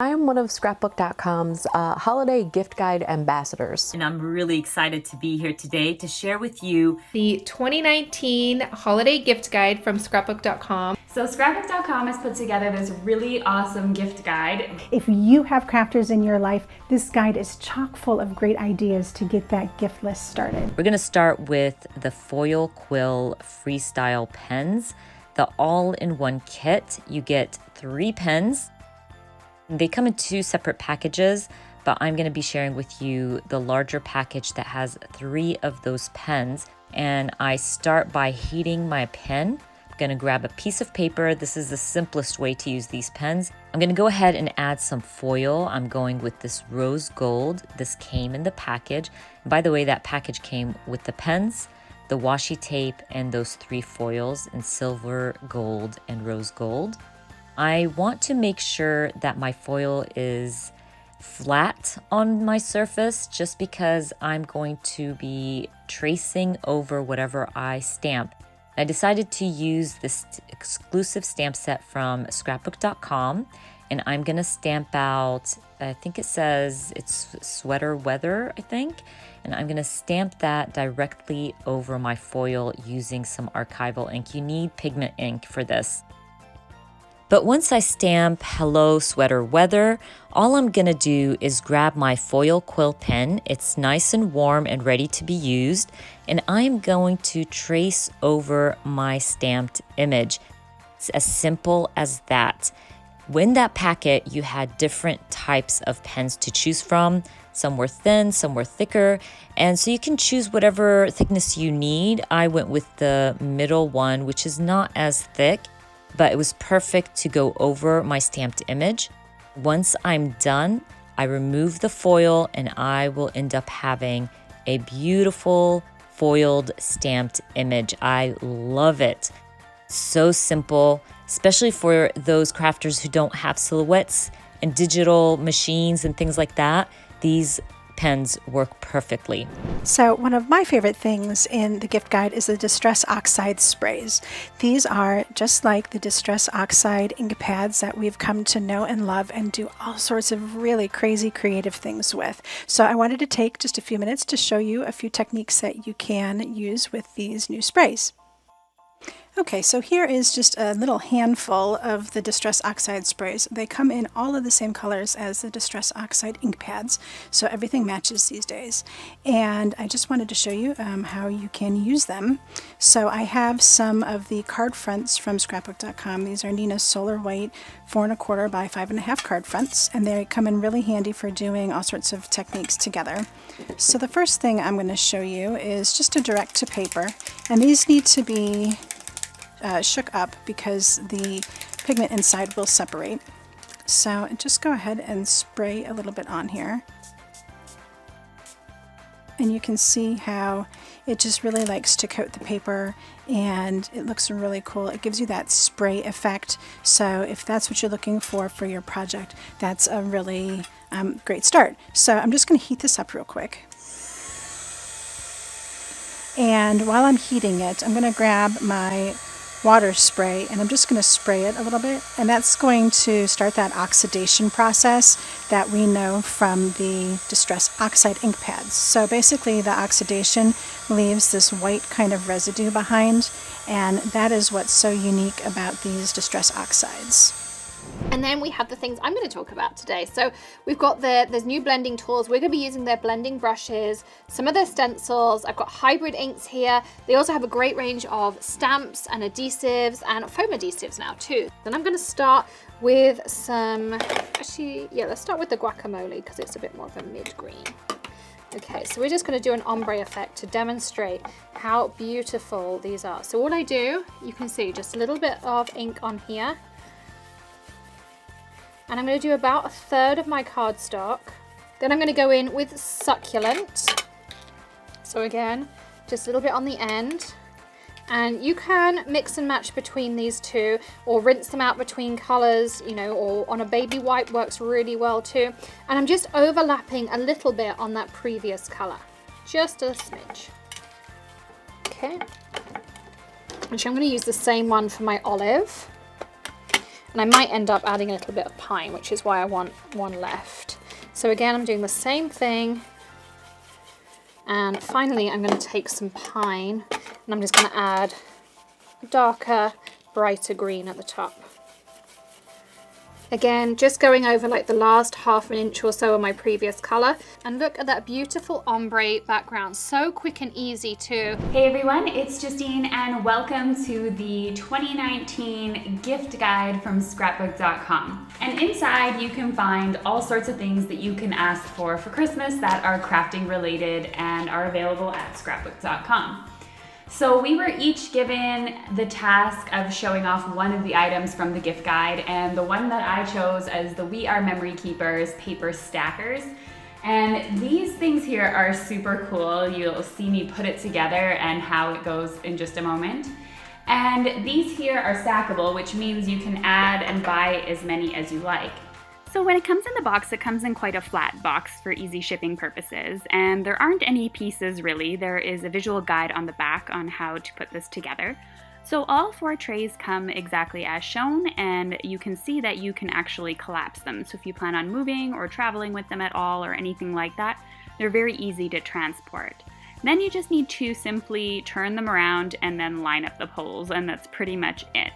I am one of Scrapbook.com's holiday gift guide ambassadors. And I'm really excited to be here today to share with you the 2019 holiday gift guide from Scrapbook.com. So Scrapbook.com has put together this really awesome gift guide. If you have crafters in your life, this guide is chock full of great ideas to get that gift list started. We're going to start with the foil quill freestyle pens, the all-in-one kit. You get 3 pens. They come in 2 separate packages, but I'm going to be sharing with you the larger package that has 3 of those pens. And I start by heating my pen. I'm going to grab a piece of paper. This is the simplest way to use these pens. I'm going to go ahead and add some foil. I'm going with this rose gold. This came in the package. And by the way, that package came with the pens, the washi tape, and those 3 foils in silver, gold, and rose gold. I want to make sure that my foil is flat on my surface just because I'm going to be tracing over whatever I stamp. I decided to use this exclusive stamp set from Scrapbook.com, and I'm going to stamp out, I think it says it's sweater weather, I think, and I'm going to stamp that directly over my foil using some archival ink. You need pigment ink for this. But once I stamp Hello Sweater Weather, all I'm gonna do is grab my foil quill pen. It's nice and warm and ready to be used. And I'm going to trace over my stamped image. It's as simple as that. In that packet, you had different types of pens to choose from. Some were thin, some were thicker. And so you can choose whatever thickness you need. I went with the middle one, which is not as thick, but it was perfect to go over my stamped image. Once I'm done, I remove the foil and I will end up having a beautiful foiled stamped image. I love it. So simple, especially for those crafters who don't have silhouettes and digital machines and things like that. These pens work perfectly. So one of my favorite things in the gift guide is the Distress Oxide sprays. These are just like the Distress Oxide ink pads that we've come to know and love and do all sorts of really crazy creative things with. So I wanted to take just a few minutes to show you a few techniques that you can use with these new sprays. Okay, so here is just a little handful of the Distress Oxide sprays. They come in all of the same colors as the Distress Oxide ink pads, so everything matches these days. And I just wanted to show you how you can use them. So I have some of the card fronts from Scrapbook.com. These are Nina's Solar White 4 1/4 by 5 1/2 card fronts, and they come in really handy for doing all sorts of techniques together. So the first thing I'm going to show you is just a direct to paper, and these need to be shook up because the pigment inside will separate. So just go ahead and spray a little bit on here. And you can see how it just really likes to coat the paper and it looks really cool. It gives you that spray effect. So if that's what you're looking for your project, that's a really great start. So I'm just going to heat this up real quick. And while I'm heating it, I'm going to grab my water spray and I'm just going to spray it a little bit, and that's going to start that oxidation process that we know from the Distress Oxide ink pads. So basically the oxidation leaves this white kind of residue behind, and that is what's so unique about these Distress Oxides. And then we have the things I'm going to talk about today. So we've got there's new blending tools. We're going to be using their blending brushes, some of their stencils. I've got hybrid inks here. They also have a great range of stamps and adhesives and foam adhesives now too. Then I'm going to start with some, let's start with the guacamole because it's a bit more of a mid-green. Okay, so we're just going to do an ombre effect to demonstrate how beautiful these are. So all I do, you can see just a little bit of ink on here. And I'm going to do about 1/3 of my cardstock. Then I'm going to go in with succulent. So again, just a little bit on the end. And you can mix and match between these two or rinse them out between colors, or on a baby white works really well too. And I'm just overlapping a little bit on that previous color, just a smidge. Okay. Which I'm going to use the same one for my olive. And I might end up adding a little bit of pine, which is why I want one left. So again, I'm doing the same thing. And finally, I'm going to take some pine and I'm just going to add a darker, brighter green at the top. Again, just going over like the last ½ inch or so of my previous color. And look at that beautiful ombre background. So quick and easy too. Hey everyone, it's Justine and welcome to the 2019 gift guide from Scrapbook.com. And inside you can find all sorts of things that you can ask for Christmas that are crafting related and are available at Scrapbook.com. So we were each given the task of showing off one of the items from the gift guide, and the one that I chose as the We Are Memory Keepers paper stackers. And these things here are super cool. You'll see me put it together and how it goes in just a moment. And these here are stackable, which means you can add and buy as many as you like. So when it comes in the box, it comes in quite a flat box for easy shipping purposes, and there aren't any pieces really. There is a visual guide on the back on how to put this together. So all 4 trays come exactly as shown, and you can see that you can actually collapse them. So if you plan on moving or traveling with them at all or anything like that, they're very easy to transport. Then you just need to simply turn them around and then line up the poles, and that's pretty much it.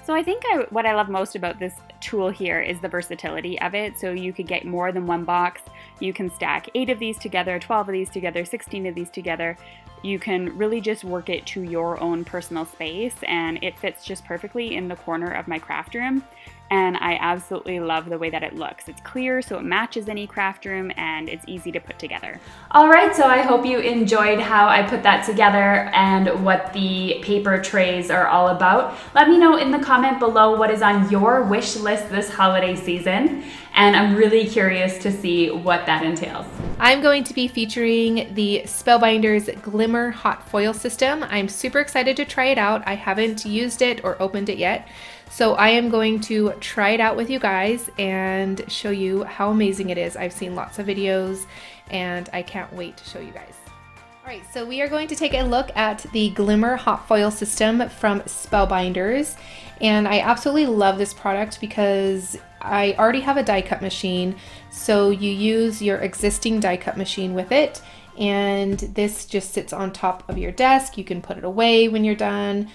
So I think what I love most about this tool here is the versatility of it. So you could get more than one box. You can stack 8 of these together, 12 of these together, 16 of these together. You can really just work it to your own personal space, and it fits just perfectly in the corner of my craft room. And I absolutely love the way that it looks. It's clear, so it matches any craft room, and it's easy to put together. All right, so I hope you enjoyed how I put that together and what the paper trays are all about. Let me know in the comment below what is on your wish list this holiday season, and I'm really curious to see what that entails. I'm going to be featuring the Spellbinders Glimmer Hot Foil System. I'm super excited to try it out. I haven't used it or opened it yet. So I am going to try it out with you guys and show you how amazing it is. I've seen lots of videos and I can't wait to show you guys. All right, so we are going to take a look at the Glimmer Hot Foil System from Spellbinders. And I absolutely love this product because I already have a die cut machine. So you use your existing die cut machine with it. And this just sits on top of your desk. You can put it away when you're done.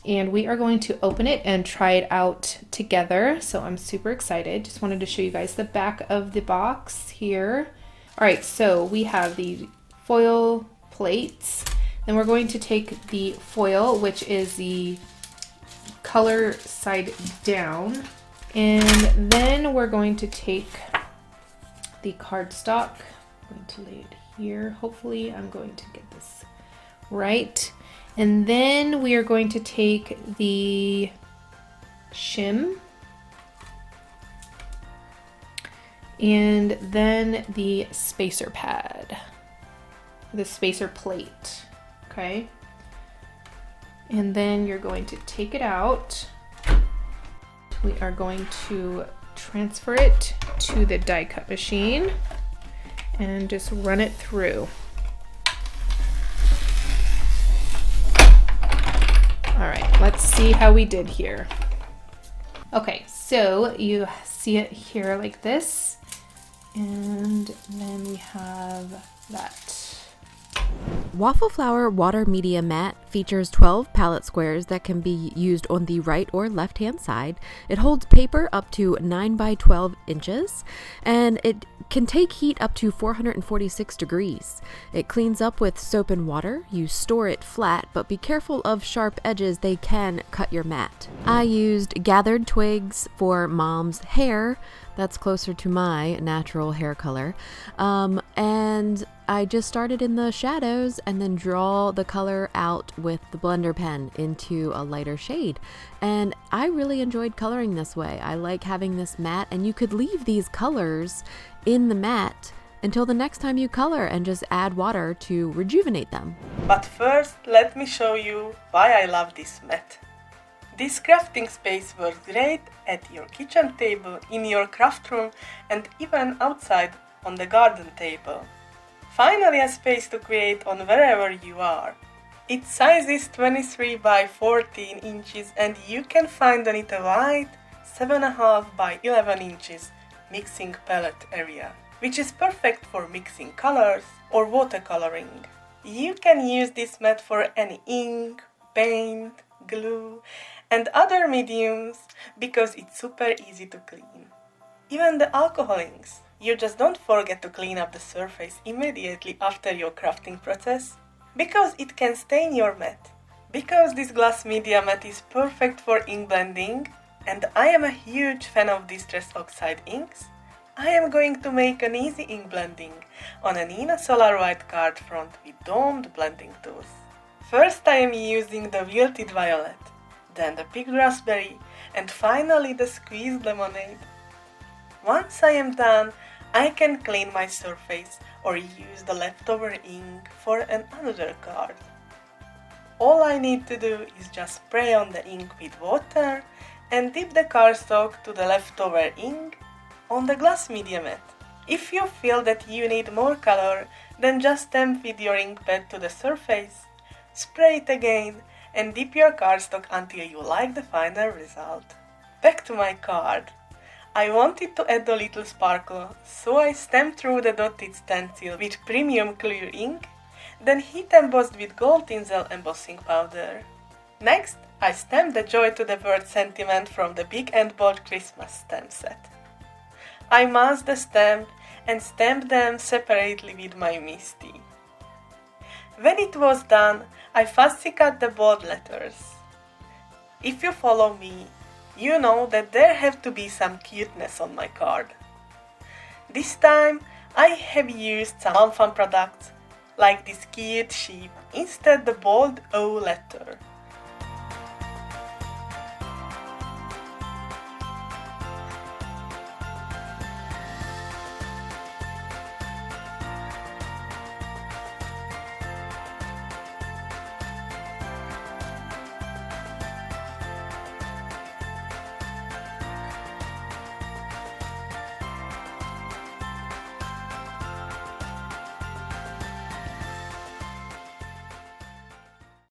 And we are going to open it and try it out together. So I'm super excited. Just wanted to show you guys the back of the box here. All right, so we have the foil plates. Then we're going to take the foil, which is the color side down. And then we're going to take the cardstock. I'm going to lay it here. Hopefully I'm going to get this right. And then we are going to take the shim and then the spacer pad, the spacer plate, okay? And then you're going to take it out. We are going to transfer it to the die cut machine and just run it through. All right, let's see how we did here. Okay, so you see it here like this, and then we have that. Waffle Flower Water Media Mat features 12 palette squares that can be used on the right or left hand side. It holds paper up to 9 by 12 inches and it can take heat up to 446 degrees. It cleans up with soap and water. You store it flat, but be careful of sharp edges, they can cut your mat. I used gathered twigs for Mom's hair. That's closer to my natural hair color. And I just started in the shadows and then draw the color out with the blender pen into a lighter shade. And I really enjoyed coloring this way. I like having this mat, and you could leave these colors in the mat until the next time you color and just add water to rejuvenate them. But first, let me show you why I love this mat. This crafting space works great at your kitchen table, in your craft room, and even outside on the garden table. Finally a space to create on wherever you are. Its size is 23 by 14 inches and you can find on it a wide 7.5 by 11 inches mixing palette area, which is perfect for mixing colors or watercoloring. You can use this mat for any ink, paint, glue and other mediums because it's super easy to clean. Even the alcohol inks, you just don't forget to clean up the surface immediately after your crafting process because it can stain your mat. Because this glass media mat is perfect for ink blending and I am a huge fan of distress oxide inks, I am going to make an easy ink blending on a Nina Solar White card front with domed blending tools. First I am using the wilted violet, then the picked raspberry and finally the squeezed lemonade. Once I am done, I can clean my surface or use the leftover ink for another card. All I need to do is just spray on the ink with water and dip the cardstock to the leftover ink on the glass media mat. If you feel that you need more color, then just stamp with your ink pad to the surface, spray it again and dip your cardstock until you like the final result. Back to my card. I wanted to add a little sparkle, so I stamped through the dotted stencil with premium clear ink, then heat embossed with gold tinsel embossing powder. Next, I stamped the Joy to the World sentiment from the Big and Bold Christmas stamp set. I masked the stamp and stamped them separately with my Misty. When it was done, I fussy cut the bold letters. If you follow me, you know that there have to be some cuteness on my card. This time I have used some fun products like this cute sheep instead the bold O letter.